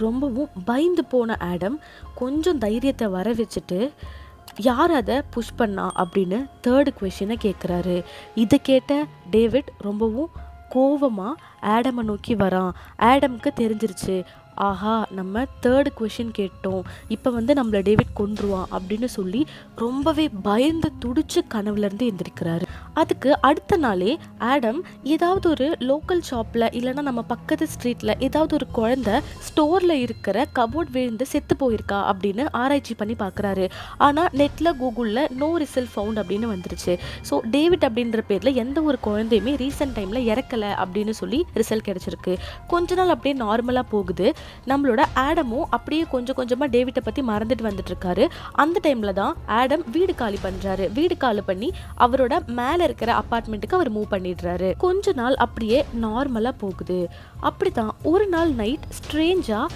ரொம்பவும் பயந்து போன ஆடம் கொஞ்சம் தைரியத்தை வர வச்சுட்டு, யார் அதை புஷ் பண்ணா அப்படின்னு தேர்டு கொஷினை கேட்குறாரு. இதை கேட்ட டேவிட் ரொம்பவும் கோவமா ஆடமை நோக்கி வரான். ஆடம்க்கு தெரிஞ்சிருச்சு, ஆஹா நம்ம தேர்டு கொஷின் கேட்டோம், இப்போ நம்மளை டேவிட் கொன்றுவான் அப்படின்னு சொல்லி ரொம்பவே பயந்து துடிச்சு கனவுலேருந்து எந்திரிக்கிறாரு. அதுக்கு அடுத்த நாளே ஆடம் ஏதாவது ஒரு லோக்கல் ஷாப்பில் இல்லைன்னா நம்ம பக்கத்து ஸ்ட்ரீட்டில் ஏதாவது ஒரு குழந்தை ஸ்டோரில் இருக்கிற கபோர்ட் விழுந்து செத்து போயிருக்கா அப்படின்னு ஆராய்ச்சி பண்ணி பார்க்குறாரு. ஆனால் நெட்டில் கூகுளில் நோ ரிசல்ட் ஃபவுண்ட் அப்படின்னு வந்துருச்சு. ஸோ டேவிட் அப்படின்ற பேரில் எந்த ஒரு குழந்தையுமே ரீசெண்ட் டைமில் இறக்கலை அப்படின்னு சொல்லி ரிசல்ட் கிடச்சிருக்கு. கொஞ்ச நாள் அப்படியே நார்மலாக போகுது. நம்மளோட ஆடமும் அப்படியே கொஞ்சம் கொஞ்சமாக டேவிட்டை பற்றி மறந்துட்டு வந்துட்டு இருக்காரு. அந்த டைமில் தான் ஆடம் வீடு காலி பண்ணுறாரு. வீடு காலி பண்ணி அவரோட மேலே இருக்கிற அப்பார்ட்மெண்ட்டுக்கு அவர் மூவ் பண்ணிடுறாரு. கொஞ்ச நாள் அப்படியே நார்மலாக போகுது. அப்படிதான் ஒரு நாள் நைட் ஸ்ட்ரேஞ்சா